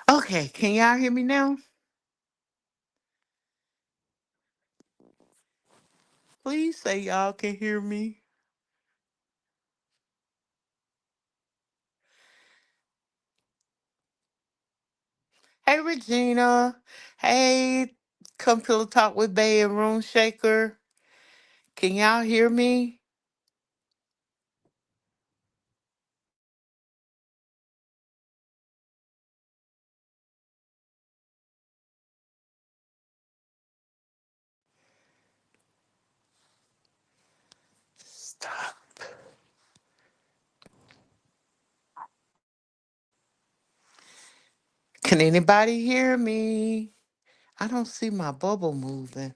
Okay, can y'all hear me now? Please say y'all can hear me. Hey, Regina. Hey, come Pillow Talk with Bay and Room Shaker. Can y'all hear me? Stop. Can anybody hear me? I don't see my bubble moving.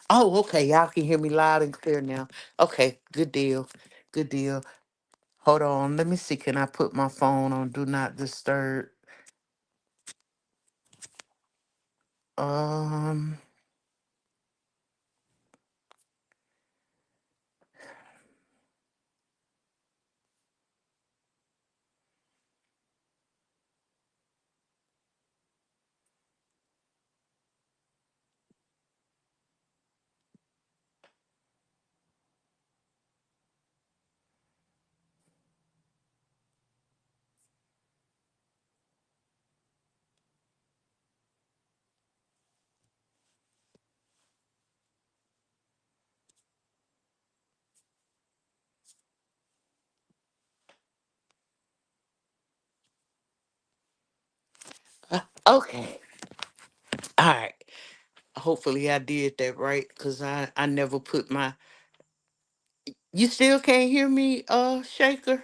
Oh, okay. Y'all can hear me loud and clear now. Okay, good deal. Good deal. Hold on. Let me see. Can I put my phone on Do Not Disturb? Um. Okay. All right. Hopefully I did that right because I never put my. You still can't hear me, Shaker?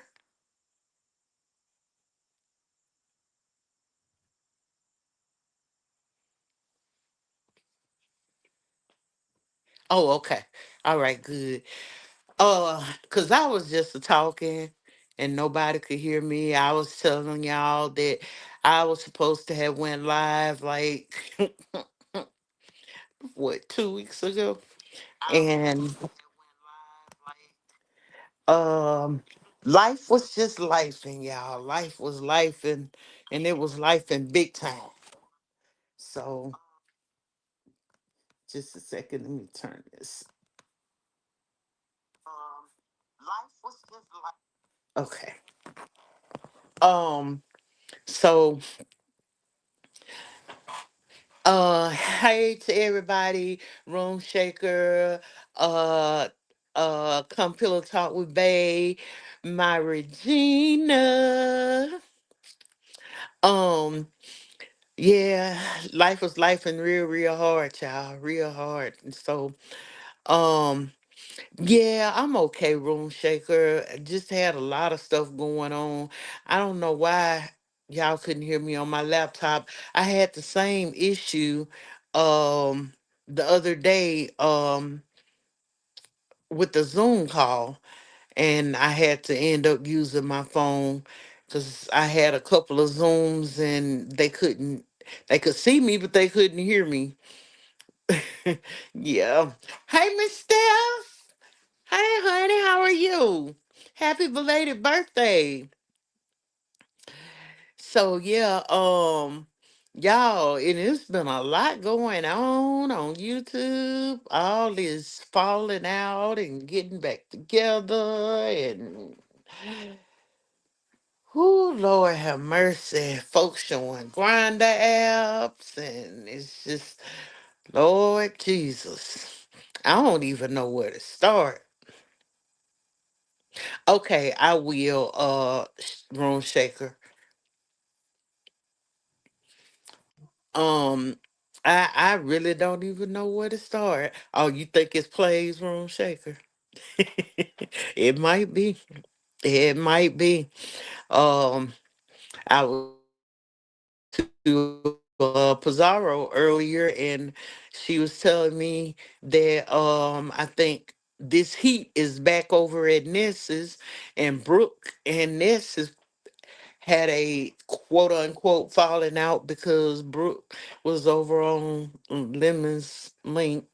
Oh, okay. All right, good. Cause I was just talking and nobody could hear me. I was telling y'all that I was supposed to have went live like what 2 weeks ago, and um, life was just life, and y'all, life was life, and it was life in big time. So just a second, let me turn this. Okay. Um. So, hey to everybody, Room Shaker, uh, come Pillow Talk with Bay, my Regina. Um, yeah, life was life and real hard, child, real hard. And so, um, yeah, I'm okay, Room Shaker. I just had a lot of stuff going on. I don't know why y'all couldn't hear me on my laptop. I had the same issue um the other day with the Zoom call, and I had to end up using my phone because I had a couple of Zooms and they could see me but they couldn't hear me. Yeah. Hey, Miss Steph. Hey, honey, how are you? Happy belated birthday. So yeah, y'all, it has been a lot going on YouTube. All this falling out and getting back together, and who Lord have mercy, folks showing grinder apps, and it's just Lord Jesus. I don't even know where to start. Okay, I will, Room Shaker. Um, I really don't even know where to start. Oh, you think it's Plays Room Shaker? It might be. It might be. Um, I was to Pizarro earlier, and she was telling me that I think this heat is back over at Ness's, and Brooke and Ness had a quote unquote falling out because Brooke was over on Lemon's Link,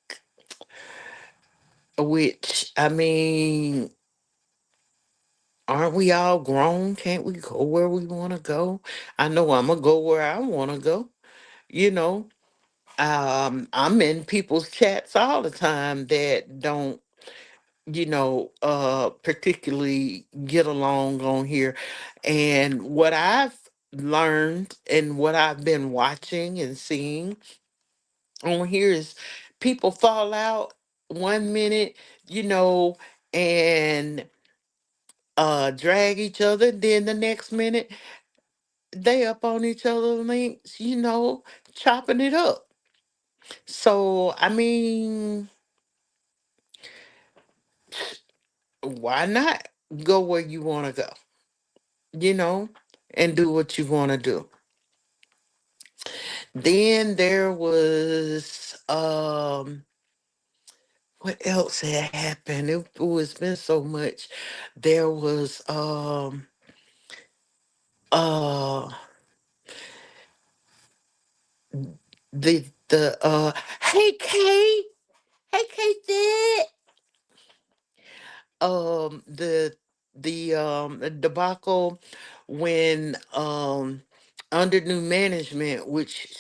which I mean, Aren't we all grown? Can't we go where we want to go? I know I'm gonna go where I want to go. You know, I'm in people's chats all the time that don't, particularly get along on here. And what I've learned and what I've been watching and seeing on here is people fall out 1 minute, you know, and drag each other. Then the next minute they up on each other's links, chopping it up. So I mean, why not go where you want to go, you know, and do what you want to do? Then there was what else had happened? It's been so much. There was uh the hey Kate, hey Kate, the debacle when under new management, which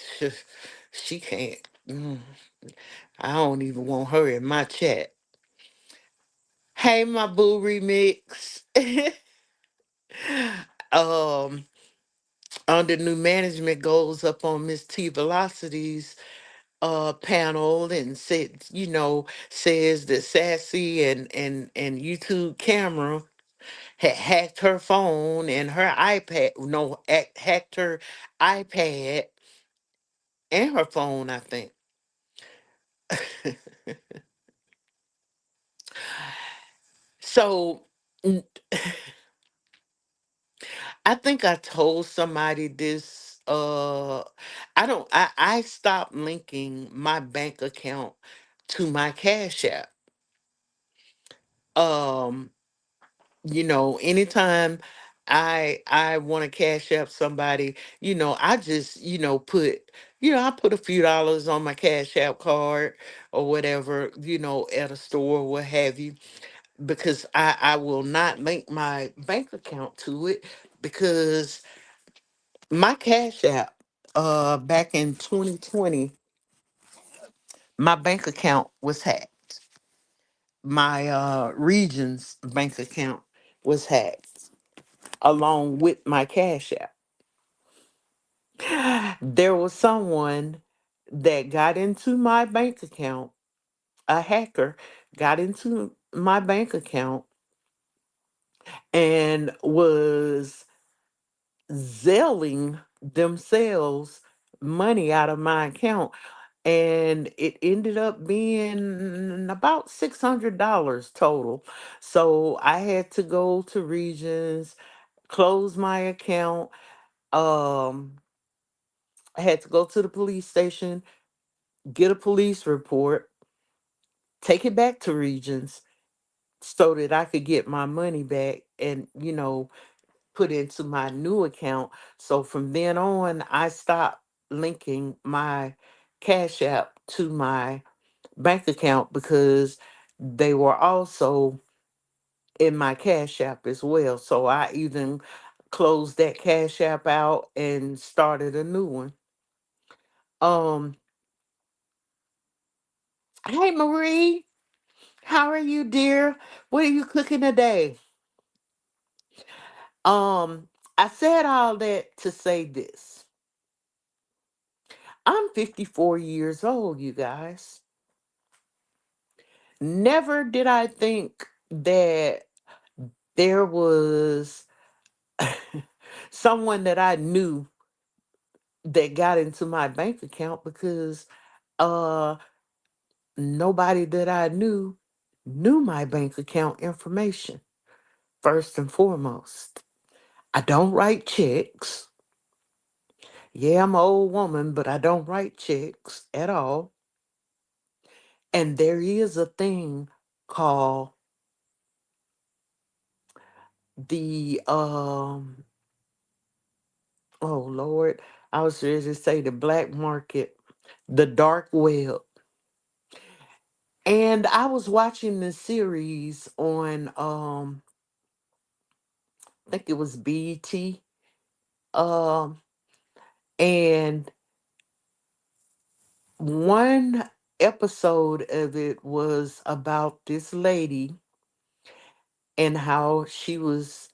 she can't. I don't even want her in my chat. Hey, my boo remix. um Under new management goes up on Miss T Velocity's panel and says that Sassy and YouTube camera had hacked her phone and her iPad. No, hacked her iPad and her phone, I think. So n- I think I told somebody this. I stopped linking my bank account to my Cash App. Um, Anytime I want to cash up somebody, I just, I put a few dollars on my Cash App card or whatever, at a store, what have you, because I will not link my bank account to it because my Cash App, back in 2020, my bank account was hacked. My Regions bank account was hacked along with my Cash App. There was someone that got into my bank account, a hacker got into my bank account and was zelling themselves money out of my account. And it ended up being about $600 total. So I had to go to Regions, close my account. Um, I had to go to the police station, get a police report, take it back to Regions so that I could get my money back and, put into my new account. So from then on, I stopped linking my Cash App to my bank account because they were also in my Cash App as well. So I even closed that Cash App out and started a new one. Um, hey Marie, how are you, dear? What are you cooking today? Um, I said all that to say this. I'm 54 years old, you guys. Never did I think that there was someone that I knew that got into my bank account because uh nobody that I knew my bank account information. First and foremost, I don't write checks. Yeah, I'm an old woman, but I don't write checks at all. And there is a thing called the oh Lord, I was ready to say the black market, the dark web. And I was watching this series on think it was BET. Um, and one episode of it was about this lady and how she was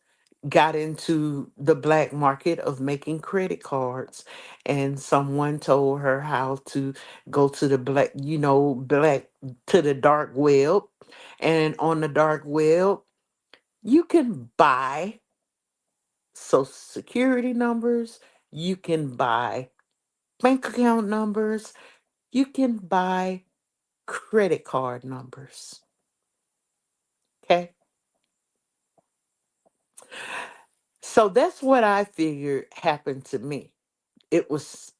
got into the black market of making credit cards, and someone told her how to go to the black, black, to the dark web. And on the dark web you can buy social security numbers, you can buy bank account numbers, you can buy credit card numbers. Okay, so that's what I figured happened to me. It was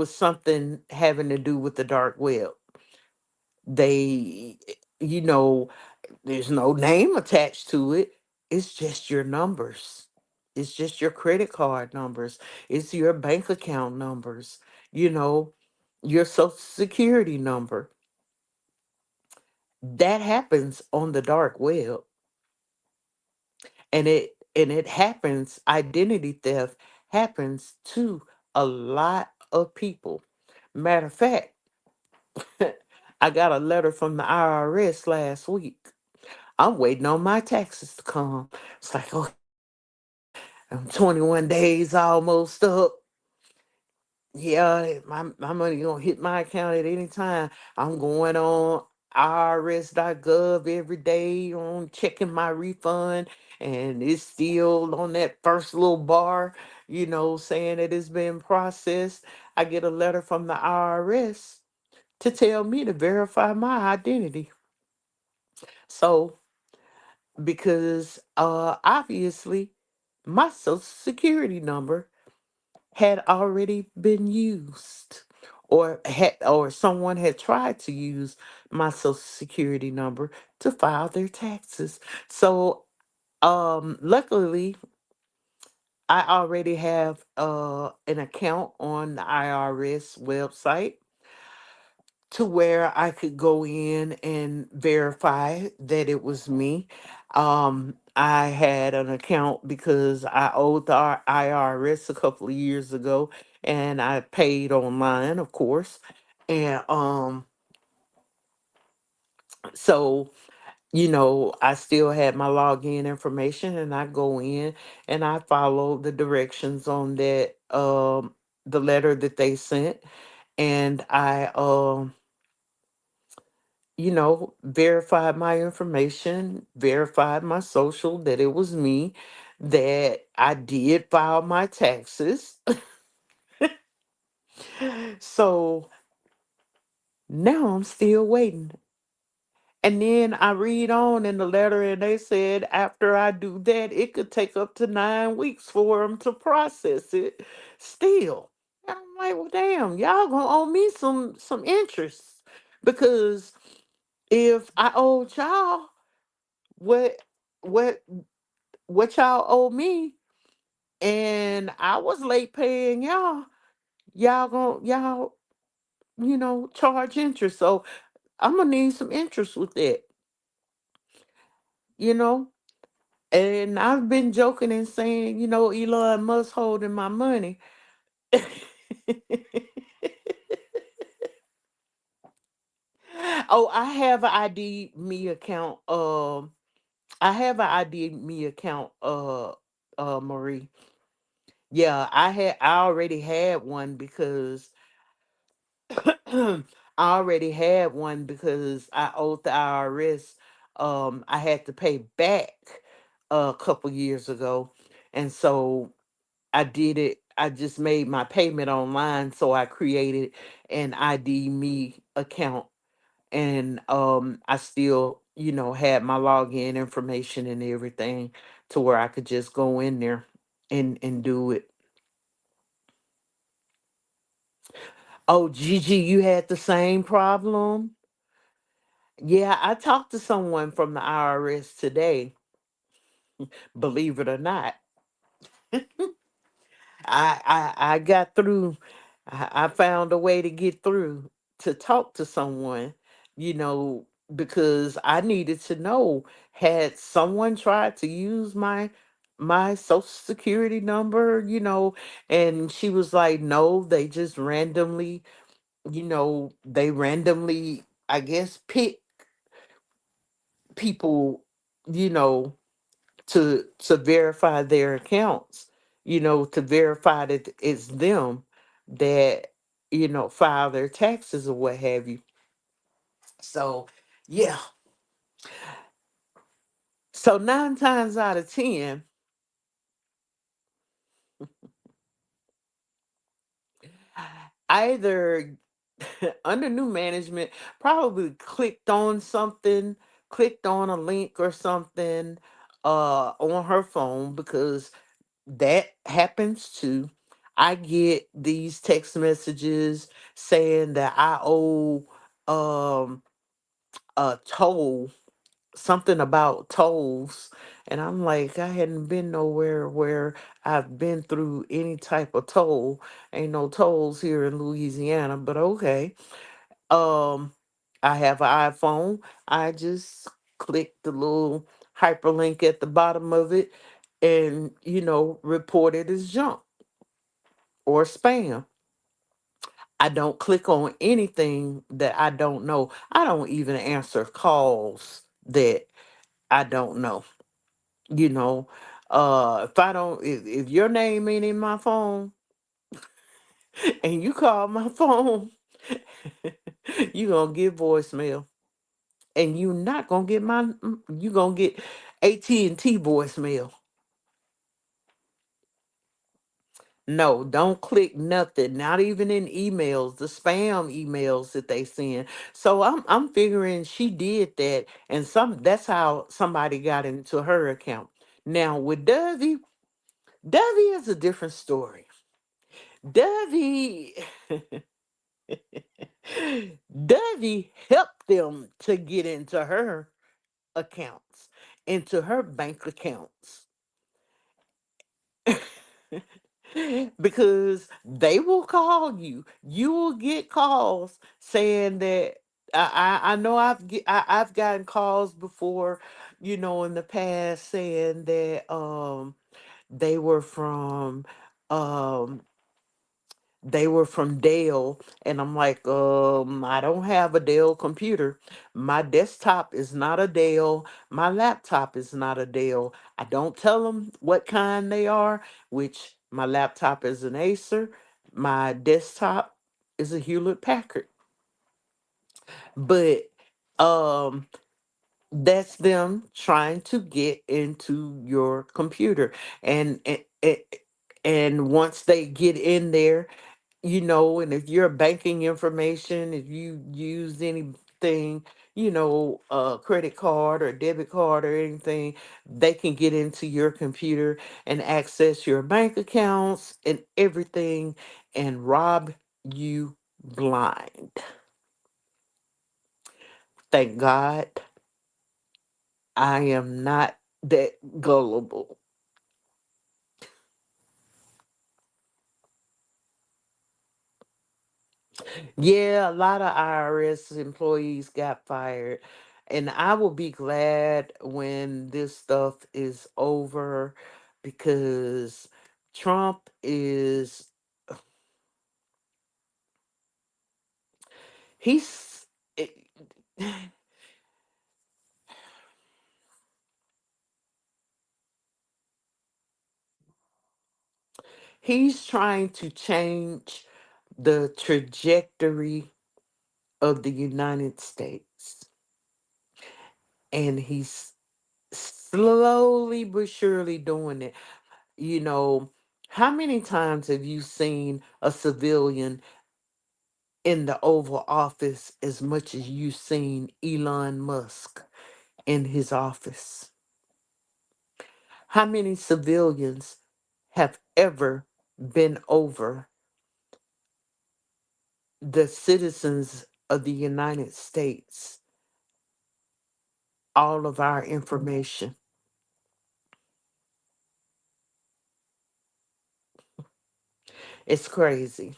something having to do with the dark web. They, you know, there's no name attached to it. It's just your numbers. It's just your credit card numbers. It's your bank account numbers. You know, your social security number. That happens on the dark web, and it happens. Identity theft happens to a lot of people. Matter of fact, I got a letter from the IRS last week. I'm waiting on my taxes to come. It's like, oh, I'm 21 days almost up. Yeah, my money gonna hit my account at any time. I'm going on IRS.gov every day on checking my refund, and it's still on that first little bar, saying that it's been processed. I get a letter from the IRS to tell me to verify my identity. So, because obviously my social security number had already been used, or someone had tried to use my social security number to file their taxes. So luckily I already have an account on the IRS website to where I could go in and verify that it was me. I had an account because I owed the IRS a couple of years ago, and I paid online, of course. And so, I still had my login information, and I go in and I follow the directions on that, the letter that they sent, and I verified my information, verified my social, that it was me, that I did file my taxes. So now I'm still waiting. And then I read on in the letter, and they said after I do that, it could take up to 9 weeks for them to process it still. And I'm like, well, damn, y'all gonna owe me some interest, because if I owed y'all what what what y'all owe me, and I was late paying y'all, y'all charge interest. So I'm gonna need some interest with that, you know. And I've been joking and saying, Elon Musk holding my money. Oh, I have an ID me account. I have an ID me account. Marie. Yeah, I already had one because I already had one because I owed the IRS. I had to pay back a couple years ago, and so I did it. I just made my payment online, so I created an ID me account, and I still, had my login information and everything to where I could just go in there and do it. Oh, Gigi, you had the same problem? Yeah, I talked to someone from the IRS today, believe it or not. I got through. I found a way to get through to talk to someone, you know, because I needed to know, had someone tried to use my social security number, and she was like, no, they just randomly, they randomly, I guess, pick people, you know, to verify their accounts, to verify that it's them that, file their taxes or what have you. So, yeah. So 9 times out of 10, I either under new management probably clicked on a link or something on her phone, because that happens too. I get these text messages saying that I owe um a toll, something about tolls, and I'm like, I hadn't been nowhere where I've been through any type of toll. Ain't no tolls here in Louisiana, but okay. um I have an iPhone. I just click the little hyperlink at the bottom of it, and report it as junk or spam. I don't click on anything that I don't know. I don't even answer calls that I don't know. you know if I don't, if your name ain't in my phone and you call my phone, you gonna get voicemail, and you not gonna get you gonna get AT&T voicemail. No, don't click nothing, not even in emails, the spam emails that they send. So I'm figuring she did that, and that's how somebody got into her account. Now with Dovey is a different story. Dovey Dovey helped them to get into her accounts, into her bank accounts. Because they will call you. You will get calls saying that, I know I've gotten calls before, in the past, saying that they were from um they were from Dell, and I'm like, I don't have a Dell computer. My desktop is not a Dell. My laptop is not a Dell. I don't tell them what kind they are, which my laptop is an Acer. My desktop is a Hewlett Packard. But um that's them trying to get into your computer. And once they get in there, and if your banking information, if you use anything, credit card or debit card or anything, they can get into your computer and access your bank accounts and everything, and rob you blind. Thank God I am not that gullible. Yeah, a lot of IRS employees got fired. And I will be glad when this stuff is over, because Trump is, he's, it- he's trying to change the trajectory of the United States. And he's slowly but surely doing it. You know, how many times have you seen a civilian in the Oval Office as much as you've seen Elon Musk in his office? How many civilians have ever been over the citizens of the United States, all of our information? It's crazy.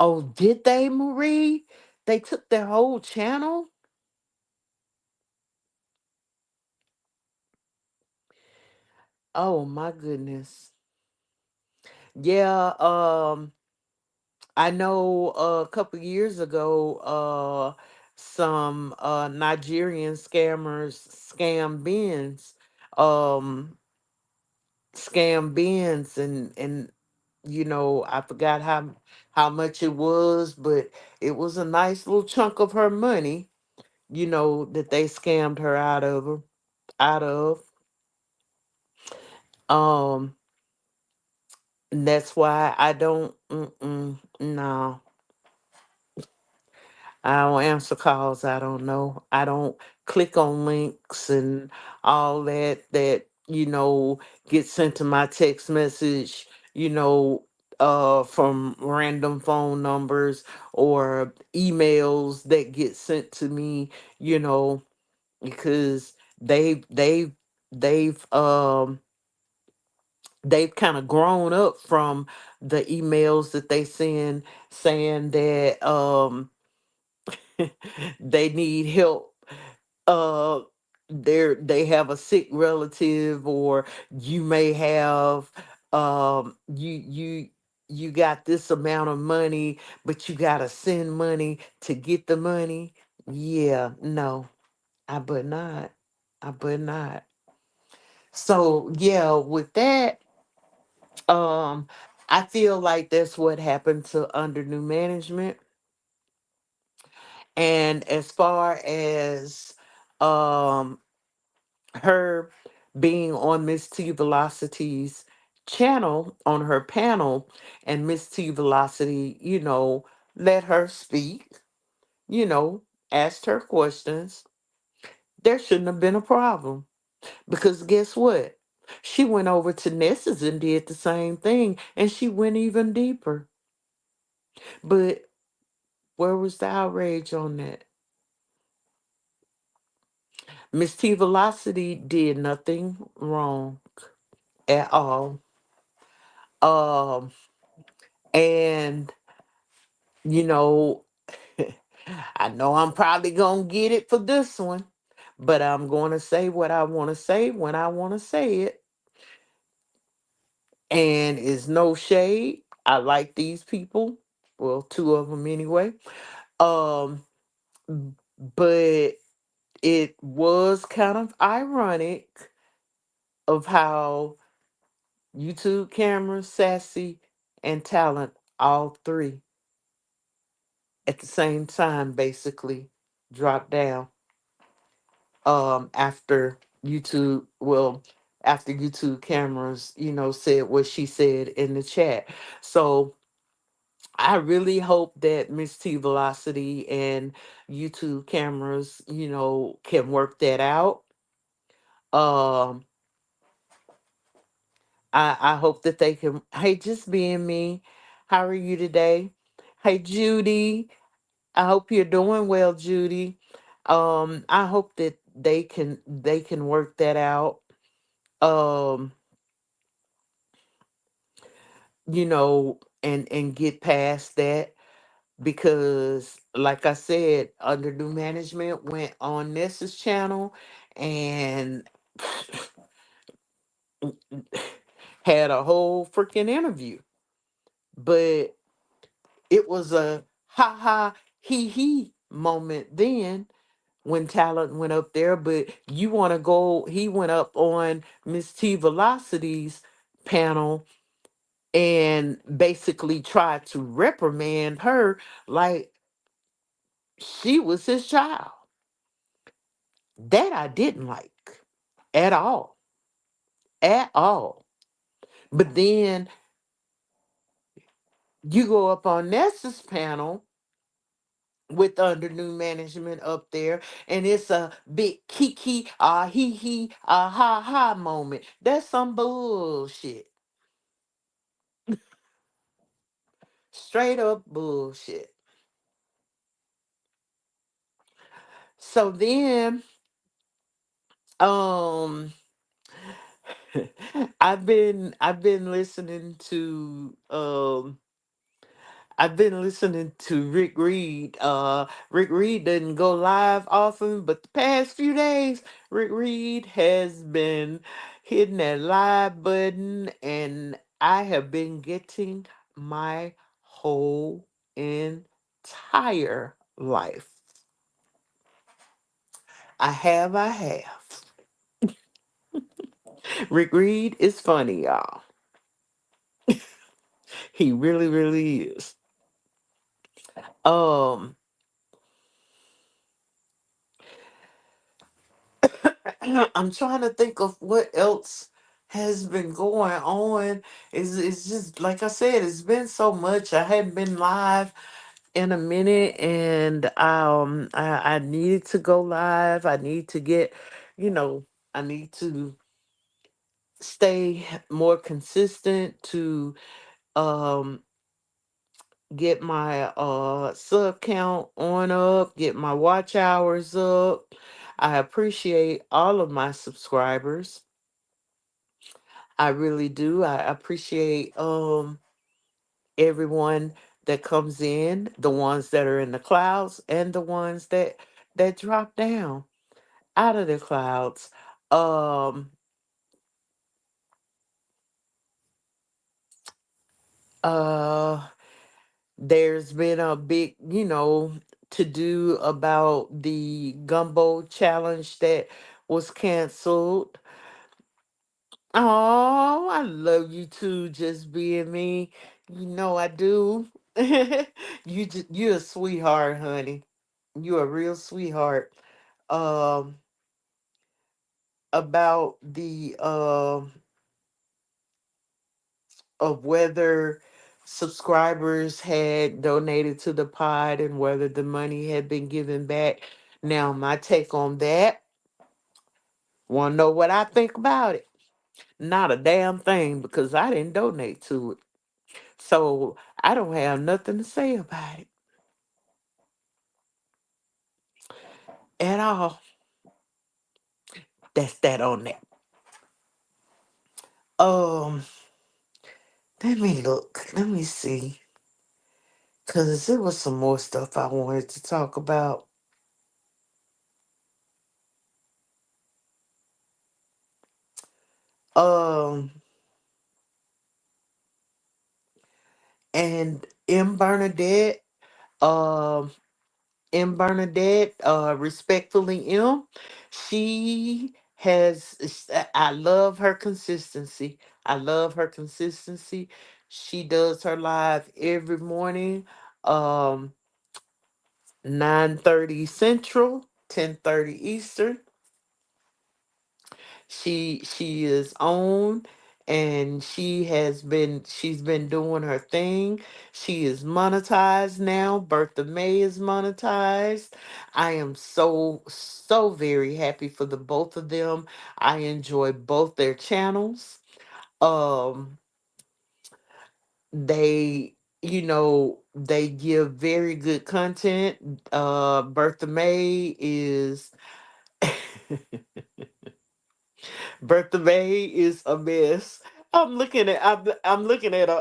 Oh, did they, Marie? They took their whole channel? Oh my goodness. Yeah, I know a couple years ago, some Nigerian scammers um, scam Benz, and I forgot how much it was, but it was a nice little chunk of her money, that they scammed her out of. Um, and that's why I don't, no, I don't answer calls. I don't know. I don't click on links and all that gets sent to my text message, from random phone numbers or emails that get sent to me, you know, because they've they've kind of grown up from the emails that they send saying that they need help, uh they have a sick relative, or you may have, you got this amount of money, but you got to send money to get the money. Yeah, no, I but not. I but not. So yeah, with that, um I feel like that's what happened to under new management. And as far as um her being on Miss T Velocity's channel, on her panel, and Miss T Velocity, let her speak, you know, asked her questions, there shouldn't have been a problem. Because guess what? She went over to Nessa's and did the same thing, and she went even deeper. But where was the outrage on that? Miss T Velocity did nothing wrong at all. Um, and you know, I know I'm probably gonna get it for this one, but I'm gonna say what I want to say when I want to say it, and it's no shade. I like these people, well, two of them anyway. Um, but it was kind of ironic of how YouTube cameras, sassy, and talent, all three at the same time, basically dropped down, after YouTube, well, after YouTube cameras, said what she said in the chat. So I really hope that Miss T Velocity and YouTube cameras, can work that out. Um, I hope that they can. Hey, just being me. How are you today? Hey, Judy. I hope you're doing well, Judy. I hope that they can work that out. Um, and get past that, because like I said, under new management went on Nessa's channel and had a whole freaking interview. But it was a ha ha he he moment then when Talent went up there. But you want to go, he went up on Miss T Velocity's panel and basically tried to reprimand her like she was his child. That I didn't like at all. At all. But then you go up on Nessa's panel with under new management up there, and it's a big kiki he ha ha moment. That's some bullshit. Straight up bullshit. So then, um I've been listening to, I've been listening to Rick Reed. Rick Reed doesn't go live often, but the past few days, Rick Reed has been hitting that live button, and I have been getting my whole entire life. I have. Rick Reed is funny, y'all. He really, really is. Um, I'm trying to think of what else has been going on. It's just like I said, it's been so much. I hadn't been live in a minute, and I needed to go live. I need to get, you know, I need to stay more consistent to um get my sub count on up, get my watch hours up. I appreciate all of my subscribers. I really do. I appreciate everyone that comes in, the ones that are in the clouds and the ones that drop down out of the clouds. Um uh there's been a big, to do about the gumbo challenge that was canceled. Oh, I love you too, just being me. You know I do. You're a sweetheart, honey. You're a real sweetheart. Um, about the of whether subscribers had donated to the pod and whether the money had been given back. Now, my take on that, want to know what I think about it? Not a damn thing because I didn't donate to it. So I don't have nothing to say about it at all. That's that on that. Um, Let me look. Let me see. Cause there was some more stuff I wanted to talk about. Um, and M. Bernadette, um, M. Bernadette, respectfully M, she I love her consistency. I love her consistency. She does her live every morning, um, 9:30 Central, 10:30 Eastern. She is on, and she's been doing her thing. She is monetized now. Bertha May is monetized. I am so very happy for the both of them. I enjoy both their channels. Um they they give very good content. Bertha May is Bertha May is a mess. I'm looking at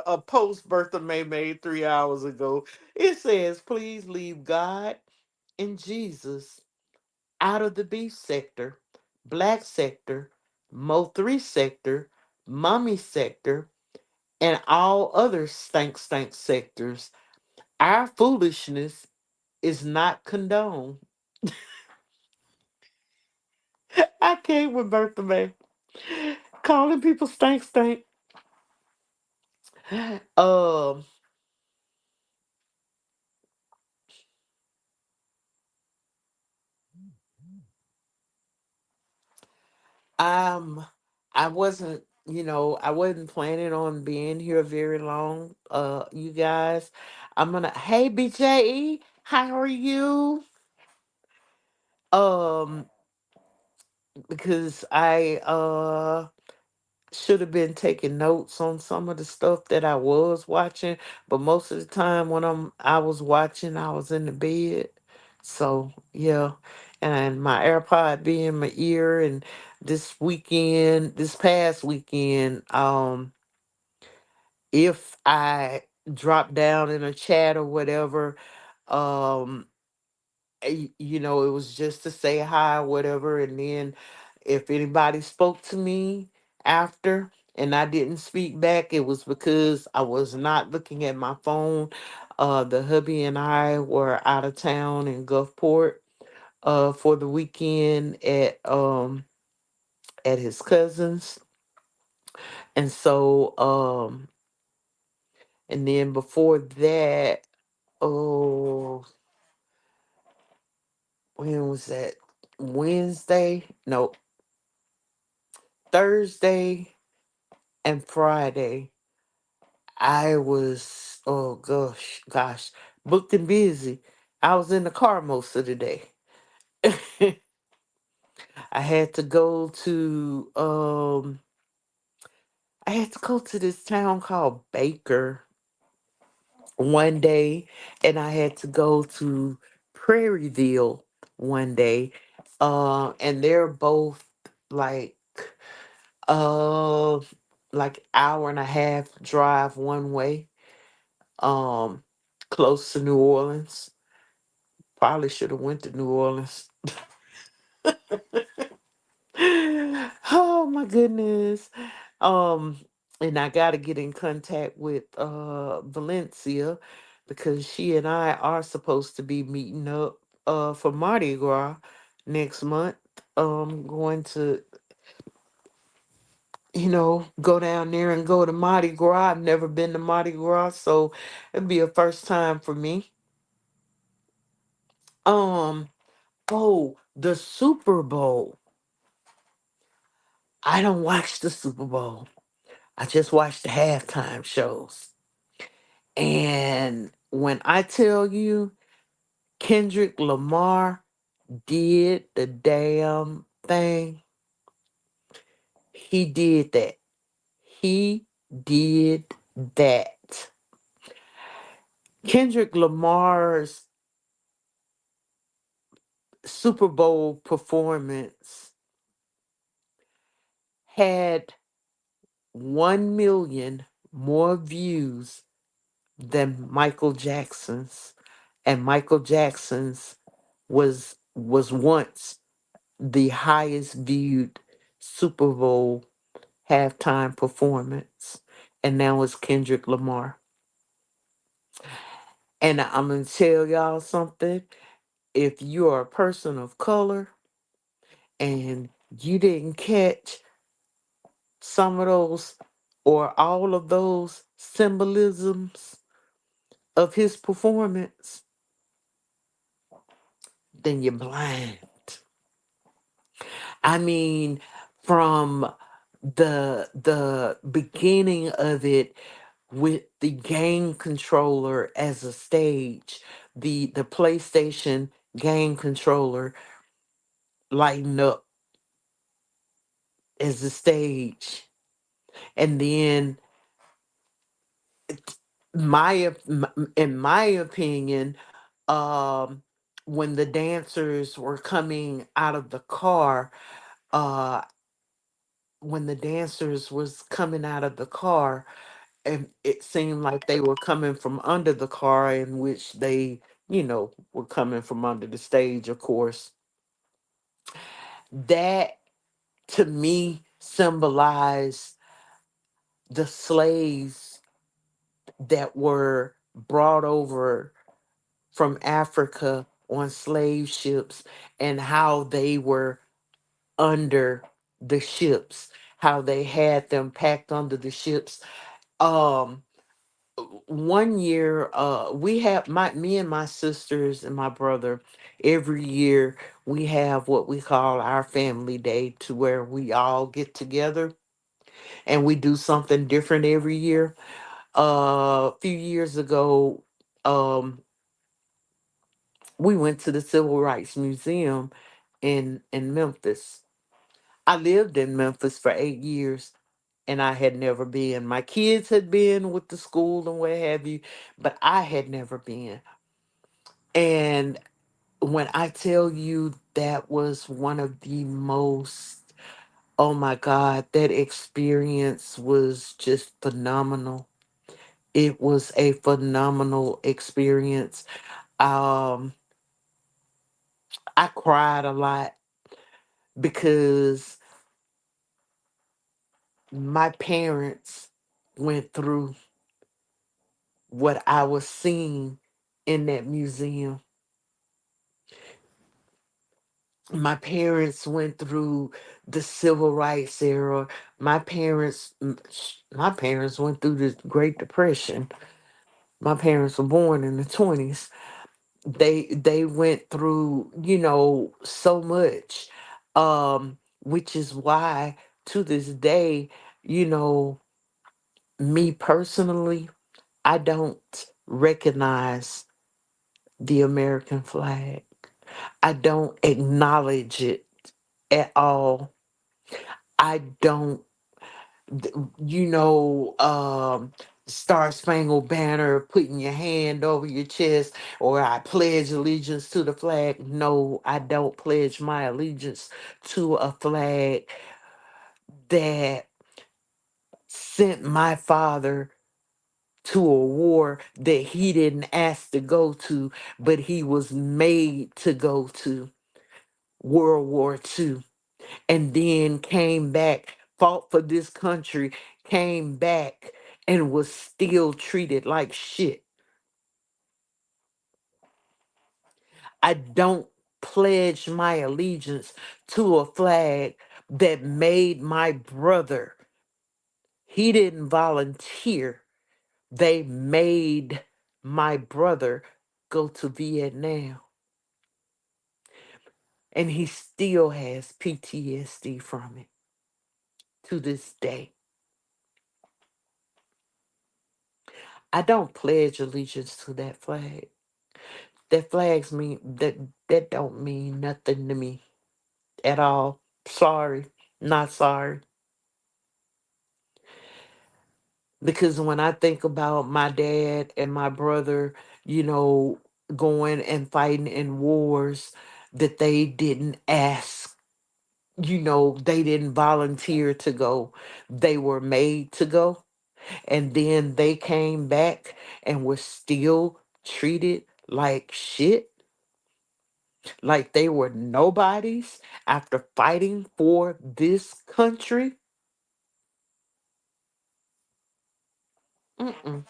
a post Bertha May made 3 hours ago. It says, please leave God and Jesus out of the beef sector, black sector, Mo3 sector, mommy sector, and all other stank sectors. Our foolishness is not condoned. I can't with Bertha May. Calling people stank. Um Um, I wasn't planning on being here very long. You guys, hey BJE, how are you? Um, because I should have been taking notes on some of the stuff that I was watching, but most of the time when I was watching, I was in the bed. So yeah, and my AirPod being in my ear, and this past weekend, if I drop down in a chat or whatever. Um, it was just to say hi, whatever. And then if anybody spoke to me after and I didn't speak back, it was because I was not looking at my phone. The hubby and I were out of town in Gulfport for the weekend at his cousin's. And so and then before that, oh, when was that? Wednesday? No, Thursday and Friday. I was, oh gosh, booked and busy. I was in the car most of the day. I had to go to I had to go to this town called Baker one day, and I had to go to Prairieville one day. And they're both like uh hour and a half drive one way, um, close to New Orleans. Probably should have went to New Orleans. Oh my goodness. Um, and I gotta get in contact with Valencia because she and I are supposed to be meeting up for Mardi Gras next month. Going to, go down there and go to Mardi Gras. I've never been to Mardi Gras, so it'd be a first time for me. Um, oh, the Super Bowl. I don't watch the Super Bowl. I just watch the halftime shows. And when I tell you Kendrick Lamar did the damn thing, he did that. He did that. Kendrick Lamar's Super Bowl performance had 1 million more views than Michael Jackson's. And Michael Jackson's was once the highest viewed Super Bowl halftime performance. And now it's Kendrick Lamar. And I'm going to tell y'all something. If you are a person of color and you didn't catch some of those or all of those symbolisms of his performance, then you're blind. I mean, from the beginning of it with the game controller as a stage, the PlayStation game controller lighting up as a stage, and then in my opinion, um, when the dancers were coming out of the car, uh, when the dancers was coming out of the car, and it seemed like they were coming from under the car, in which they, were coming from under the stage, of course. That to me symbolized the slaves that were brought over from Africa on slave ships, and how they were under the ships, how they had them packed under the ships. Um, one year, we have me and my sisters and my brother, every year we have what we call our family day, to where we all get together and we do something different every year. A few years ago, um, we went to the Civil Rights Museum in Memphis. I lived in Memphis for 8 years and I had never been. My kids had been with the school and what have you, but I had never been. And when I tell you that was one of the most, oh my God, that experience was just phenomenal. It was a phenomenal experience. Um, I cried a lot because my parents went through what I was seeing in that museum. My parents went through the civil rights era. My parents went through the Great Depression. My parents were born in the 20s. They went through, so much. Which is why to this day, you know, me personally, I don't recognize the American flag. I don't acknowledge it at all. I don't, th- you know, Star Spangled Banner, putting your hand over your chest, or I pledge allegiance to the flag. No, I don't pledge my allegiance to a flag that sent my father to a war that he didn't ask to go to, but he was made to go to, World War II, and then came back, fought for this country, came back, and was still treated like shit. I don't pledge my allegiance to a flag that made my brother, he didn't volunteer. They made my brother go to Vietnam, and he still has PTSD from it to this day. I don't pledge allegiance to that flag. That flags mean that don't mean nothing to me at all. Sorry, not sorry. Because when I think about my dad and my brother, you know, going and fighting in wars that they didn't ask, they didn't volunteer to go. They were made to go. And then they came back and were still treated like shit, like they were nobodies after fighting for this country. Mm-mm.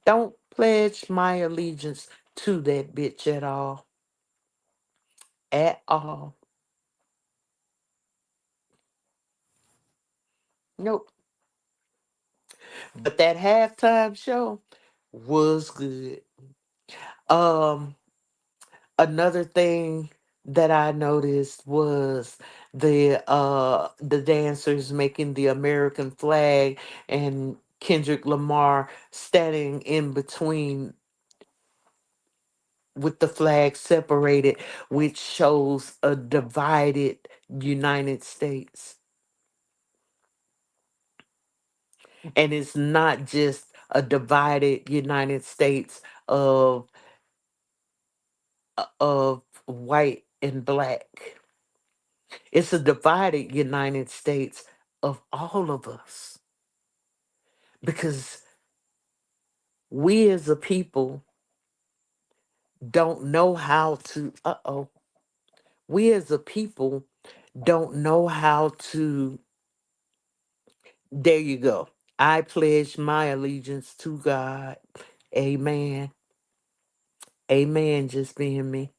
Don't pledge my allegiance to that bitch at all. At all. Nope. But that halftime show was good. Um, Another thing that I noticed was the dancers making the American flag and Kendrick Lamar standing in between with the flag separated, which shows a divided United States. And it's not just a divided United States of white and black. It's a divided United States of all of us, because we as a people don't know how to, we as a people don't know how to, there you go. I pledge my allegiance to God. Amen. Amen, just being me.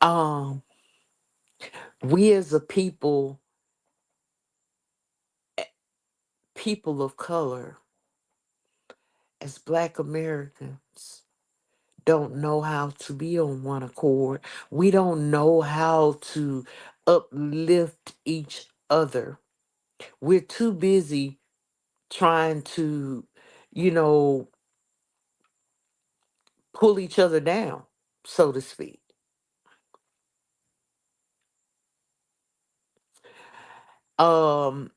Um, we as a people, people of color, as Black Americans, don't know how to be on one accord. We don't know how to uplift each other. We're too busy trying to, you know, pull each other down, so to speak. Um,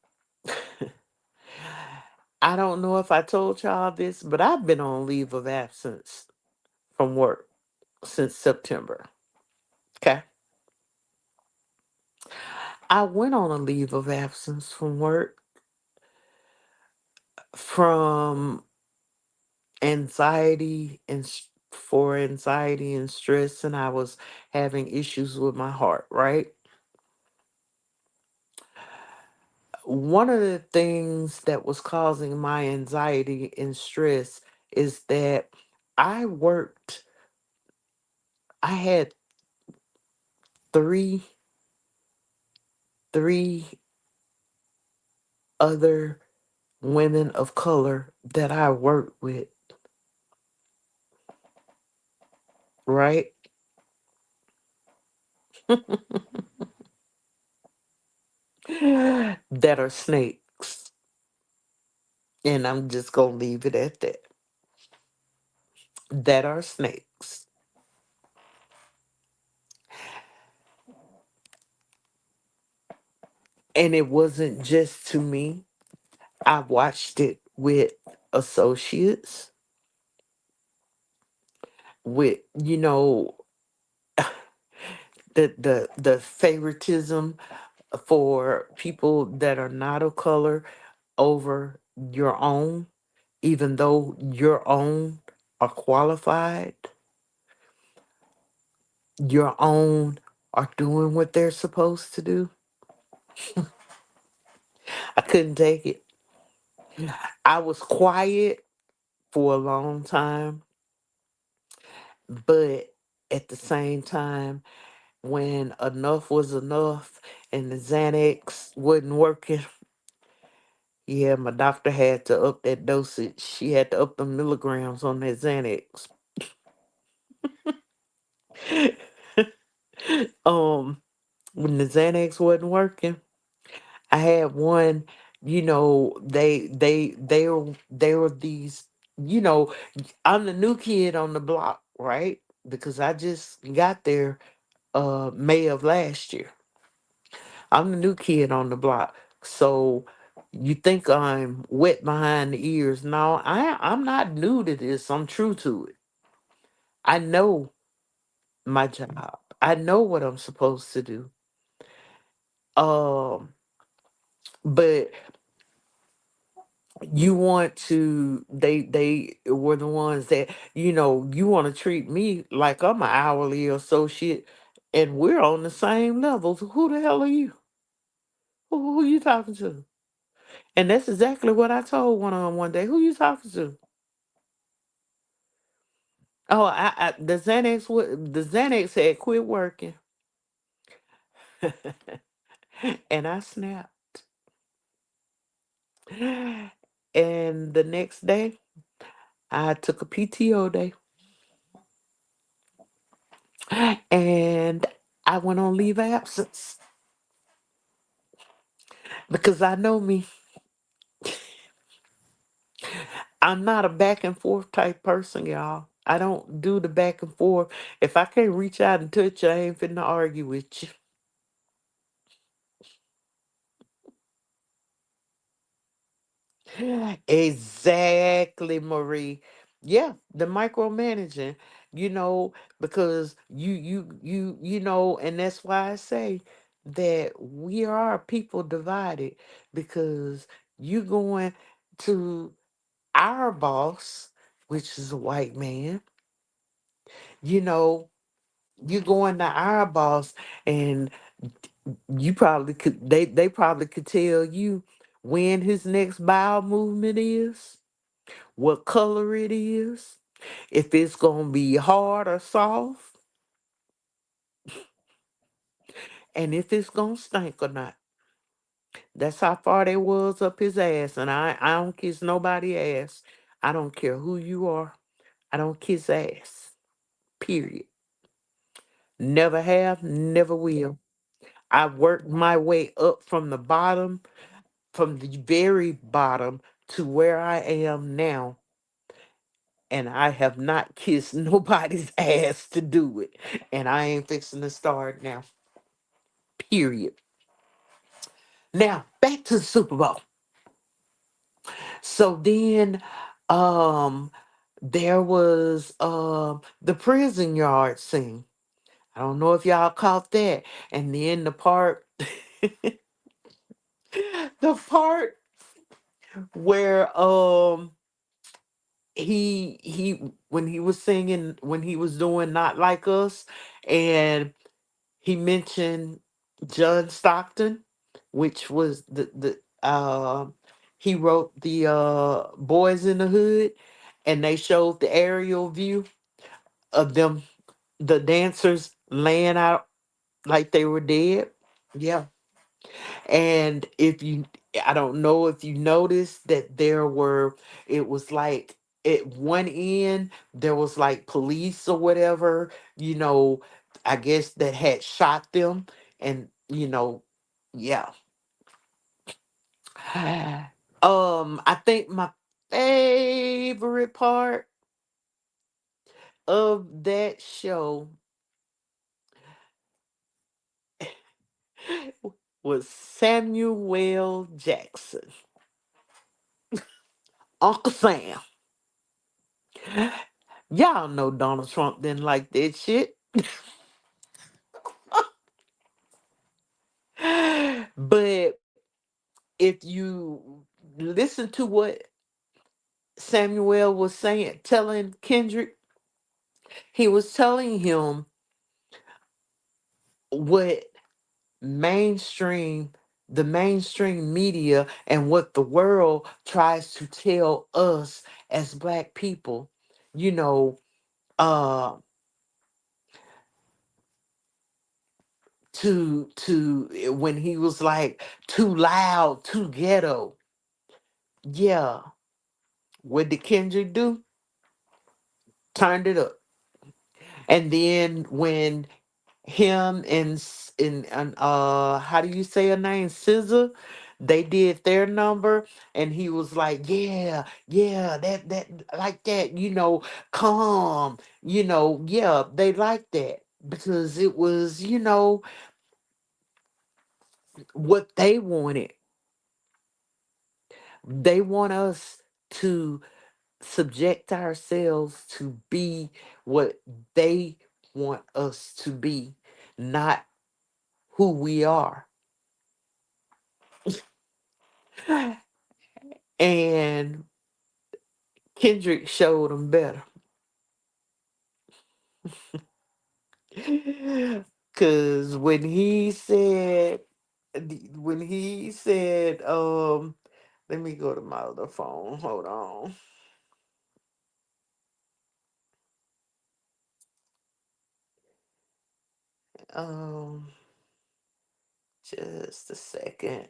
I don't know if I told y'all this, but I've been on leave of absence from work since September. Okay. I went on a leave of absence from work from anxiety and stress, and I was having issues with my heart, right? One of the things that was causing my anxiety and stress is that I worked, I had three three other women of color that I worked with, right? That are snakes. And I'm just gonna leave it at that. That are snakes. And it wasn't just to me. I watched it with associates, with the favoritism for people that are not of color over your own, even though your own are qualified, your own are doing what they're supposed to do. I couldn't take it. I was quiet for a long time, but at the same time, when enough was enough and the Xanax wasn't working, yeah, my doctor had to up that dosage. She had to up the milligrams on that Xanax. um, when the Xanax wasn't working, I had one. They were these. You know, I'm the new kid on the block, right? Because I just got there May of last year. I'm the new kid on the block. So you think I'm wet behind the ears. No, I'm not new to this. I'm true to it. I know my job. I know what I'm supposed to do. Um, but you want to they were the ones that, you want to treat me like I'm an hourly associate and we're on the same level. So who the hell are you? Who you talking to? And that's exactly what I told one of them one day. Who you talking to? Oh, the Xanax had quit working, and I snapped. And the next day, I took a PTO day, and I went on leave of absence because I know me. I'm not a back and forth type person, y'all. I don't do the back and forth. If I can't reach out and touch you, I ain't finna argue with you. Exactly, Marie. Yeah, the micromanaging, you know, because and that's why I say that we are people divided because you going to our boss, which is a white man, you know, you going to our boss and you probably could they probably could tell you when his next bowel movement is, what color it is, if it's gonna be hard or soft, and if it's gonna stink or not. That's how far they was up his ass, and I don't kiss nobody ass. I don't care who you are. I don't kiss ass. Period. Never have, never will. I worked my way up from the bottom, from the very bottom to where I am now, and I have not kissed nobody's ass to do it. And I ain't fixing to start now. Period. Now back to the Super Bowl. So then there was the prison yard scene. I don't know if y'all caught that. And then the part the part where he when he was singing, when he was doing Not Like Us, and he mentioned John Stockton, which was the he wrote the Boys in the Hood, and they showed the aerial view of them, the dancers laying out like they were dead. Yeah. And if you, I don't know if you noticed that there were, it was like at one end, there was like police or whatever, I guess that had shot them. And, yeah. I think my favorite part of that show was Samuel Jackson, Uncle Sam. Y'all know Donald Trump didn't like that shit. But if you listen to what Samuel was saying, telling Kendrick, he was telling him what mainstream, the mainstream media, and what the world tries to tell us as Black people, you know, uh, when he was like too loud, too ghetto. Yeah, what did Kendrick do? Turned it up. And then when him and how do you say her name, SZA, they did their number, and he was like, yeah, yeah, that like that, calm, yeah, they like that because it was, what they wanted. They want us to subject ourselves to be what they want us to be, not who we are. And Kendrick showed them better. Cause when he said, let me go to my other phone. Hold on. Um, just a second.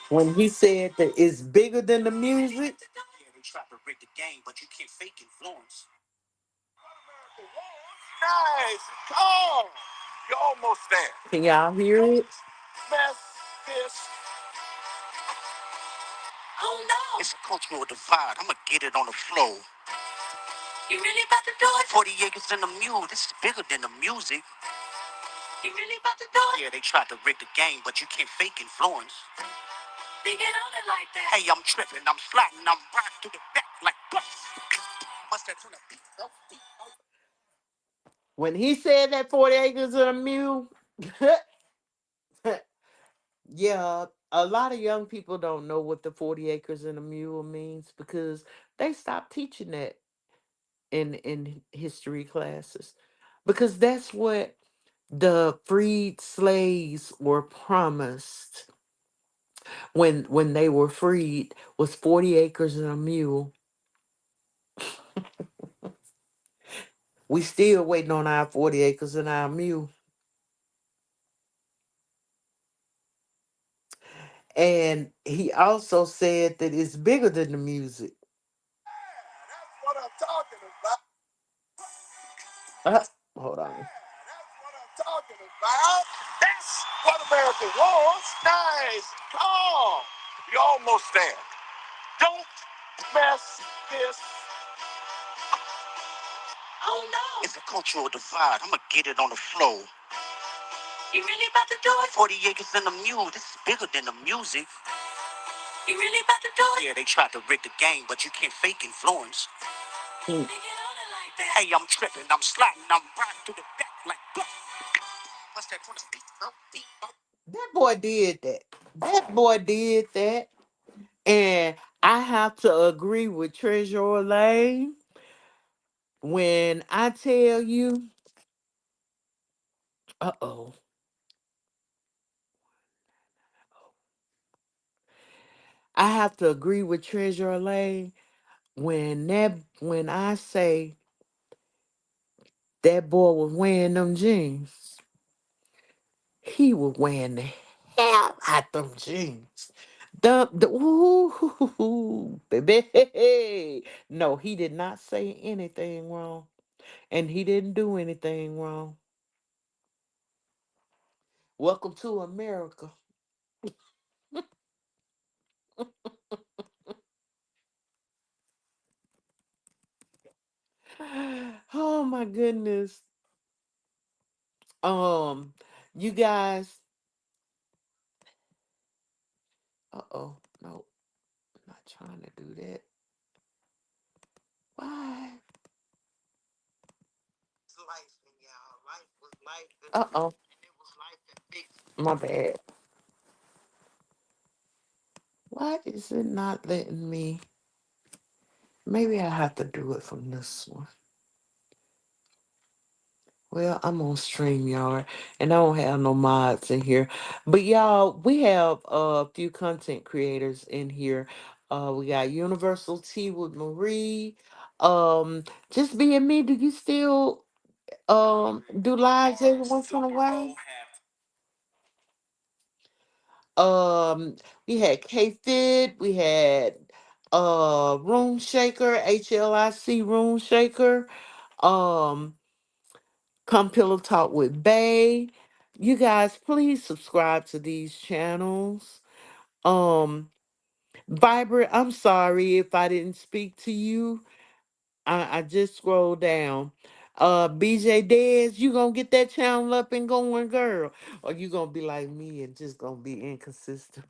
When he said that it's bigger than the music. Nice. Oh, you almost there. Can y'all hear it? Mess this. Oh no. It's a cultural divide. I'm gonna get it on the floor. You really about to do it? 40 acres in the mule. This is bigger than the music. You really about to do it? Yeah, they tried to rig the game, but you can't fake influence. They get on it like that. Hey, I'm tripping, I'm sliding, I'm riding through the back like must have turned a beat. When he said that 40 acres and a mule, yeah, a lot of young people don't know what the 40 acres and a mule means because they stopped teaching that in history classes. Because that's what the freed slaves were promised when they were freed, was 40 acres and a mule. We still waiting on our 40 acres and our mule. And he also said that it's bigger than the music. That's what I'm talking about. Hold on. That's what I'm talking about. That's what America wants. Nice. Oh, you're almost there. Don't mess this. It's a cultural divide. I'ma get it on the flow. You really about to do it? 40 acres in the mule. This is bigger than the music. You really about to do it? Yeah, they tried to rig the game, but you can't fake influence. Mm. Hey, I'm tripping, I'm sliding, I'm riding through the back like. What's that? Beat up, beat up. That boy did that. That boy did that. And I have to agree with Treasure Lane when I tell you, uh-oh. I have to agree with Treasure Lane when I say that boy was wearing them jeans. He was wearing the hell out them jeans. Ooh, baby. No, he did not say anything wrong. And he didn't do anything wrong. Welcome to America. Oh my goodness. Um, you guys, uh-oh, no, I'm not trying to do that. Why? Uh-oh, my bad. Why is it not letting me? Maybe I have to do it from this one. Well, I'm on StreamYard and I don't have no mods in here. But y'all, we have a few content creators in here. We got Universal Tea with Marie. Um, just being me, do you still do lives every once in a while? Um, we had K Fit, we had Room Shaker, HLIC Room Shaker. Um, Come Pillow Talk with Bay. You guys, please subscribe to these channels. Um, Vibrant, I'm sorry if I didn't speak to you. I just scrolled down. BJ Dez, you gonna get that channel up and going, girl? Or you gonna be like me and just gonna be inconsistent?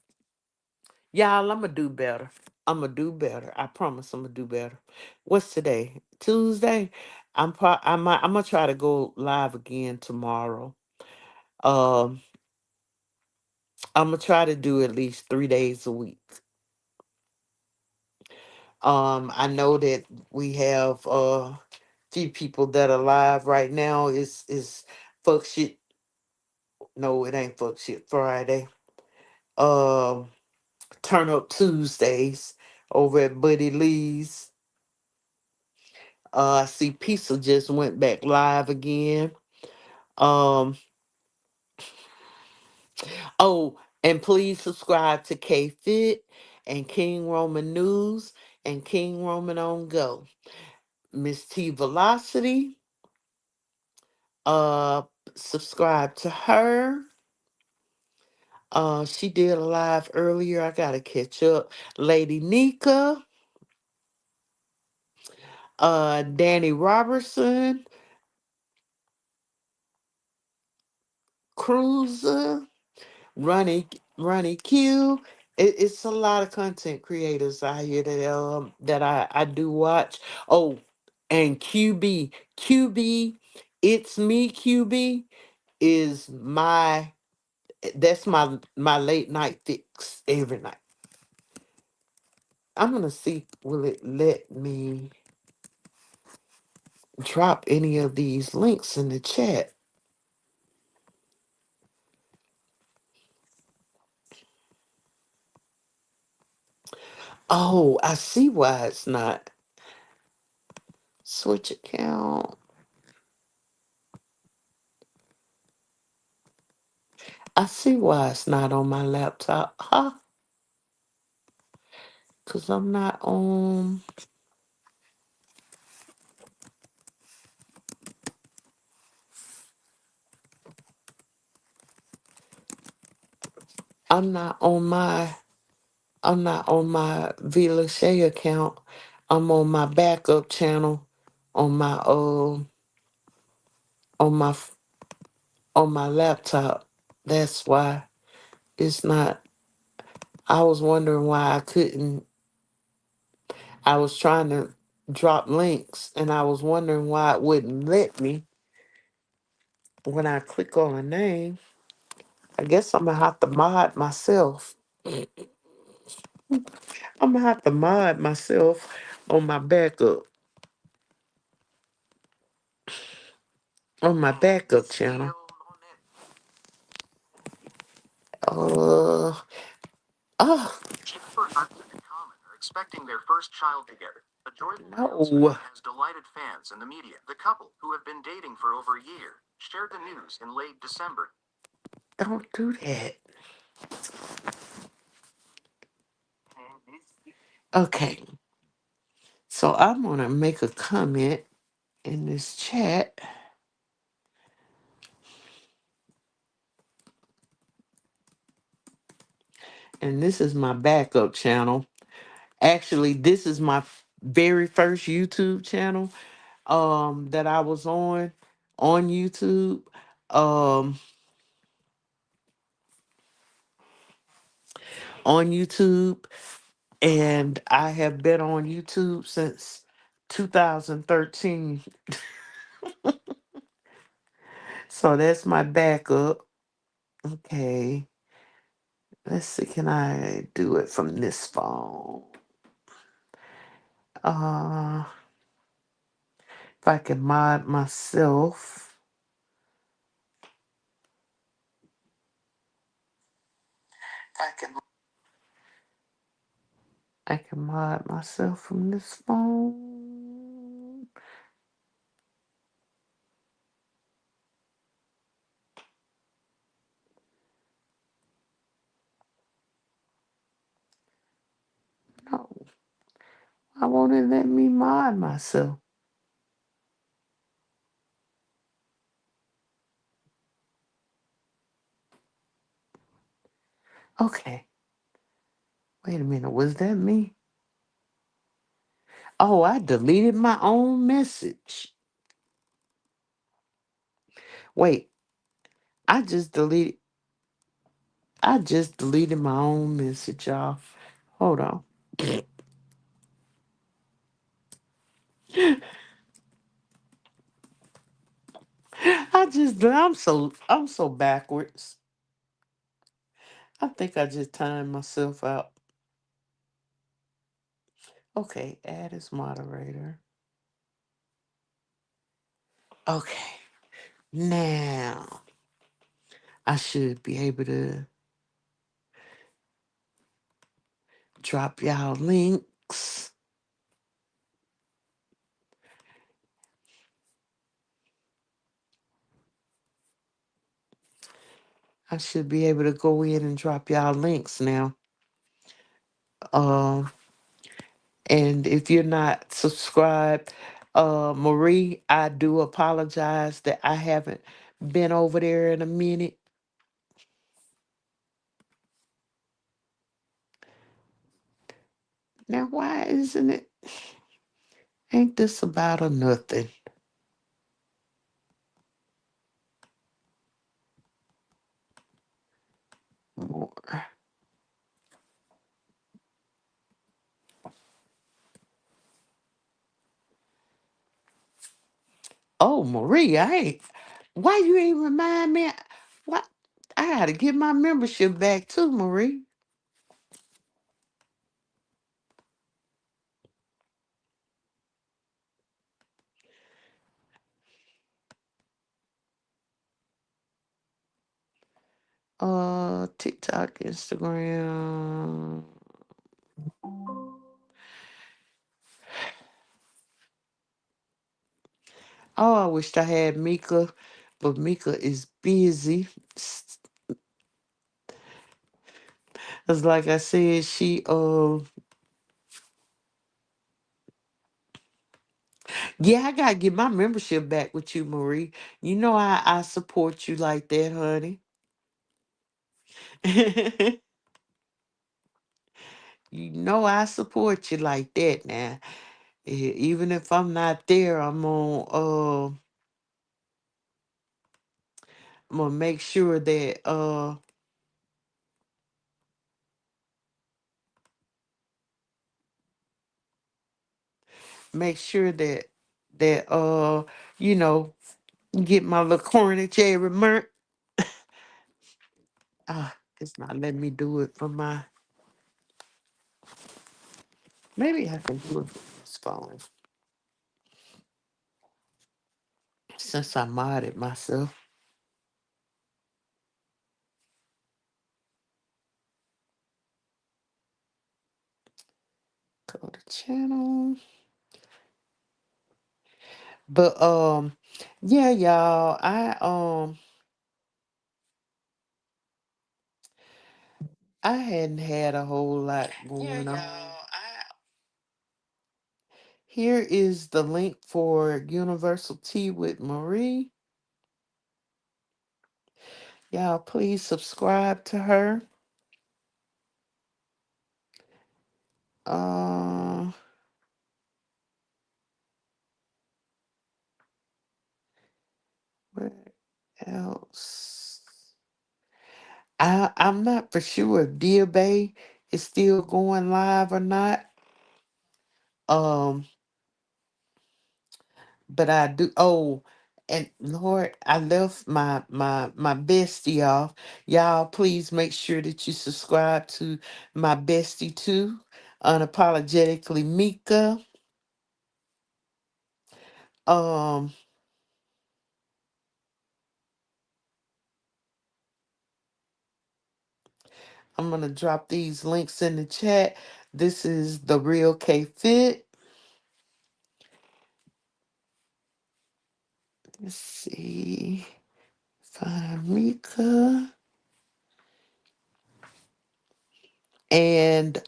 Y'all, I'm gonna do better. I'm gonna do better. I promise I'm gonna do better. What's today? Tuesday? I'm gonna try to go live again tomorrow. Um, I'm gonna try to do at least 3 days a week. I know that we have few people that are live right now. Is fuck shit. No, it ain't fuck shit Friday. Um, Turn up Tuesdays over at Buddy Lee's. I see Pizza just went back live again. Um, oh, and please subscribe to K Fit and King Roman News and King Roman on Go. Miss T Velocity, uh, subscribe to her. She did a live earlier. I gotta catch up. Lady Nika, Danny Robertson, Cruiser, Ronnie Q. It's a lot of content creators out here that I do watch. Oh, and QB, it's me QB is my late night fix every night. I'm gonna see will it let me drop any of these links in the chat. Oh, I see why it's not. Switch account. I see why it's not on my laptop. Huh? Cause I'm not on my I'm not on my Vila Shea account. I'm on my backup channel on my on on my laptop. That's why it's not. I was wondering why I couldn't. I was trying to drop links, and I was wondering why it wouldn't let me when I click on a name. I guess I'm gonna have to mod myself. I'm gonna have to mod myself on my backup channel. Uh, oh Jennifer Hudson and Common are expecting their first child together. A joyful announcement no! has delighted fans and the media. The couple, who have been dating for over a year, shared the news in late December. Don't do that. Okay, so I'm gonna make a comment in this chat, and this is my backup channel. Actually, this is my very first YouTube channel that I was on YouTube. Um on YouTube, and I have been on YouTube since 2013. So that's my backup. Okay. Let's see, can I do it from this phone? Uh if I can mod myself. I can mod myself from this phone. No, I won't it let me mod myself. Okay. Wait a minute, was that me? Oh, I deleted my own message. Wait, I just deleted I just deleted my own message, y'all. Hold on. I'm so backwards. I think I just timed myself out. Okay, add as moderator. Okay. Now I should be able to drop y'all links. I should be able to go in and drop y'all links now. Um And if you're not subscribed, Marie, I do apologize that I haven't been over there in a minute. Now, why isn't it? Ain't this about a nothing? More. Oh, Marie, I ain't. Why you ain't remind me? What? I gotta get my membership back too, Marie. TikTok, Instagram. Oh, I wished I had Mika, but Mika is busy. Cause like I said, yeah, I gotta get my membership back with you, Marie. You know I support you like that, honey. You know I support you like that now. Even if I'm not there, I'm on I'm gonna make sure that you know, get my little Cornish every month. It's not letting me do it for my. Maybe I can do it from this phone since I modded myself. Go to channel. But yeah, y'all. I hadn't had a whole lot going on. Here is the link for Universal Tea with Marie. Y'all, please subscribe to her. Uh, where else? I'm not for sure if Dear Bay is still going live or not. Um, but I do. Oh, and Lord, I left my bestie off. Y'all, please make sure that you subscribe to my bestie too, unapologetically Mika. Um, I'm gonna drop these links in the chat. This is the real K Fit. Let's see. Find Mika. And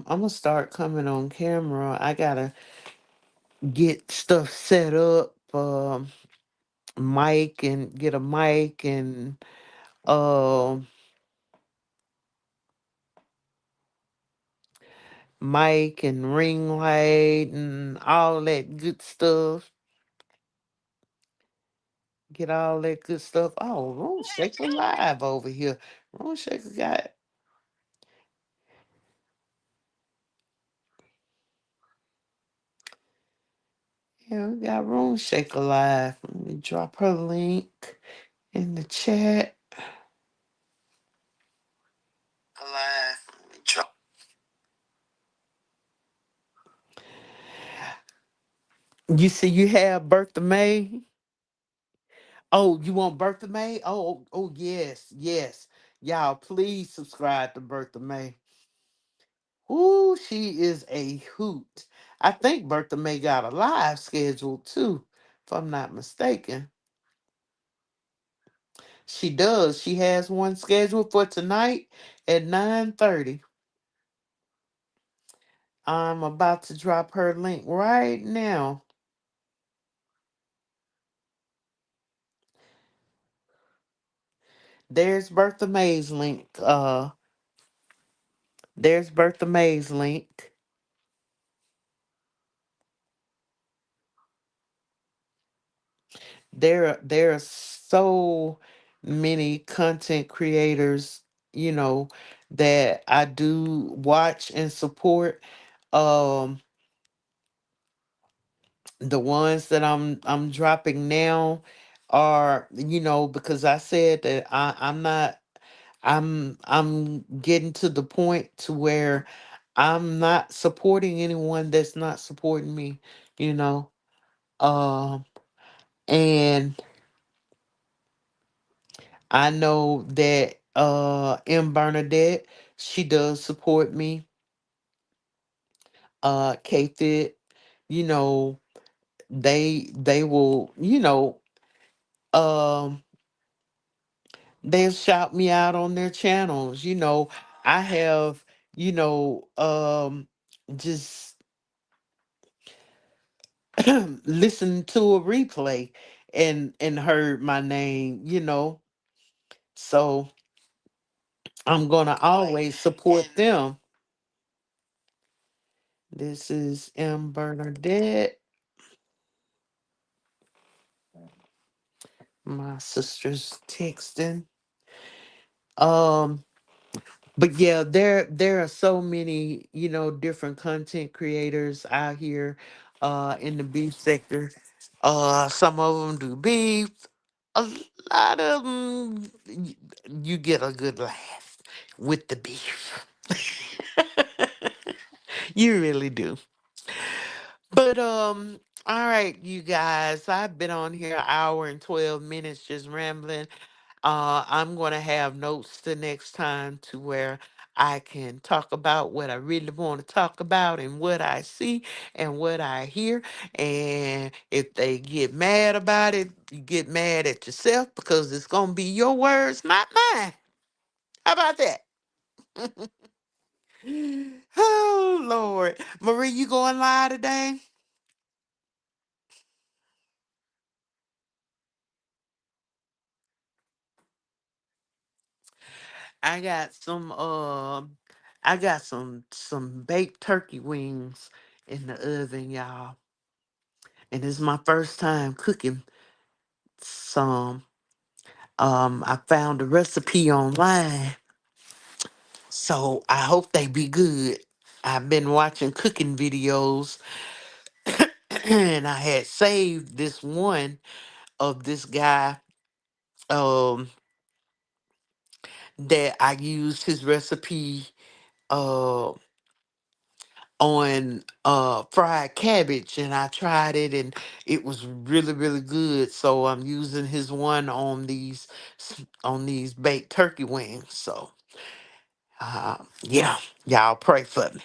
I'm gonna start coming on camera. I gotta get stuff set up. Mic and get a mic and um mic and ring light and all that good stuff. Get all that good stuff. Oh, Room Shaker live over here. Room Shaker got Yeah, we got Room Shaker live. Let me drop her link in the chat. Live. Let me drop. You see, you have Bertha May. Oh, you want Bertha May? Oh, yes, yes. Y'all, please subscribe to Bertha May. Ooh, she is a hoot. I think Bertha May got a live schedule too, if I'm not mistaken. She does. She has one scheduled for tonight at 9:30. I'm about to drop her link right now. There's Bertha May's link. There's Bertha May's link. There are so many content creators, you know, that I do watch and support. Um, the ones that I'm dropping now are, because I said that I'm not I'm getting to the point to where I'm not supporting anyone that's not supporting me, you know. Um and I know that M Bernadette, she does support me. K Fit, you know, they will, um they'll shout me out on their channels. I have, just listened to a replay and heard my name. So I'm gonna always support them. This is M. Bernadette, my sister's texting. Um, but yeah, there are so many, different content creators out here in the beef sector. Some of them do beef. A lot of them, you get a good laugh with the beef. You really do. But all right, you guys, I've been on here an hour and 12 minutes just rambling. I'm gonna have notes the next time to where I can talk about what I really want to talk about and what I see and what I hear. And if they get mad about it, you get mad at yourself because it's gonna be your words, not mine. How about that? Oh Lord. Marie, you going live today? I got some I got some baked turkey wings in the oven, y'all. And it's my first time cooking some. I found a recipe online, so I hope they be good. I've been watching cooking videos and I had saved this one of this guy um that I used his recipe uh on fried cabbage, and I tried it and it was really really good, so I'm using his one on these baked turkey wings. So yeah, y'all pray for me.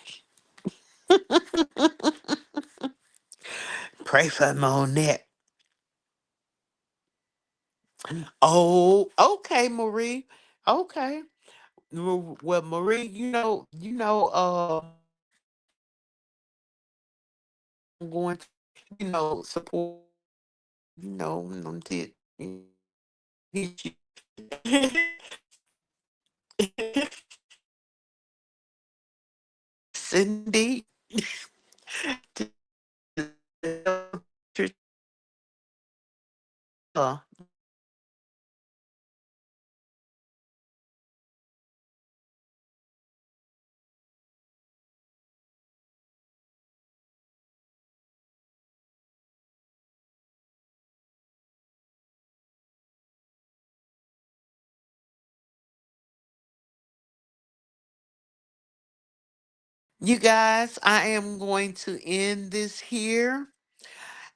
Pray for me on that. Oh, okay, Marie. Okay. Well, Marie, I'm going to, support, until hit you. Cindy. You guys, I am going to end this here.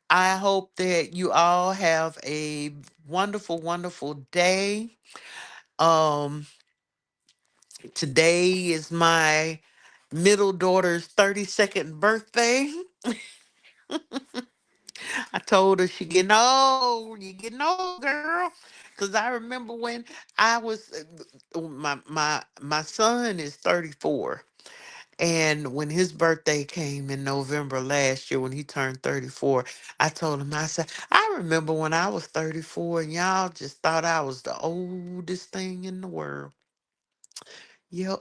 I hope that you all have a wonderful, wonderful day. Um, Today is my middle daughter's 32nd birthday. I told her she getting old, you getting old, girl. Cause I remember when I was my son is 34. And when his birthday came in November last year, when he turned 34, I told him, I said, I remember when I was 34 and y'all just thought I was the oldest thing in the world. Yep.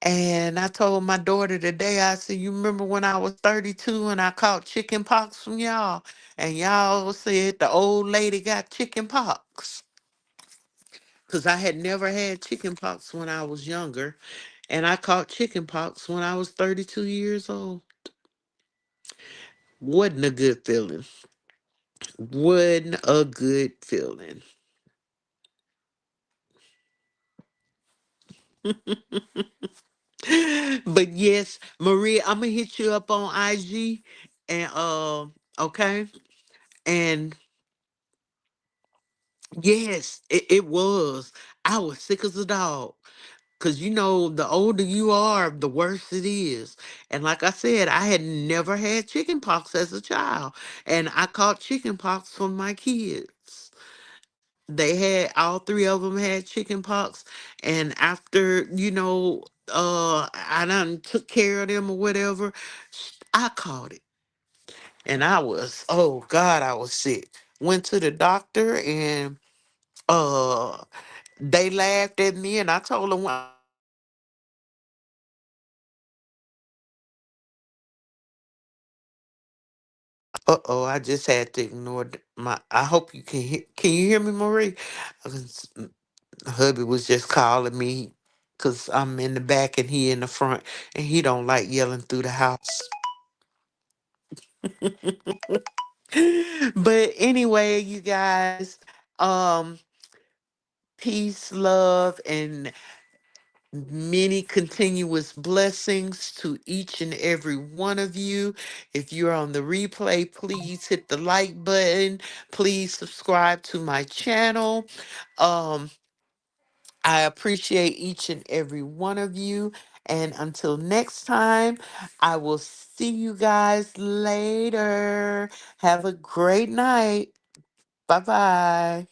And I told my daughter today, I said, you remember when I was 32 and I caught chicken pox from y'all? And y'all said the old lady got chicken pox. Because I had never had chicken pox when I was younger. And I caught chicken pox when I was 32 years old. Wasn't a good feeling. Wasn't a good feeling. But yes, Maria, I'm gonna hit you up on IG and okay. And yes, it was. I was sick as a dog. Cause the older you are, the worse it is. And like I said, I had never had chicken pox as a child. And I caught chicken pox from my kids. They had all three of them had chicken pox. And after, I done took care of them or whatever, I caught it. And oh God, I was sick. Went to the doctor and uh They laughed at me, and I told them, "Uh-oh, I just had to ignore my." I hope you can hear. Can you hear me, Marie? 'Cause hubby was just calling me because I'm in the back and he in the front, and he don't like yelling through the house. But anyway, you guys, um, peace, love, and many continuous blessings to each and every one of you. If you're on the replay, please hit the like button. Please subscribe to my channel. Um, I appreciate each and every one of you. And until next time, I will see you guys later. Have a great night. Bye bye.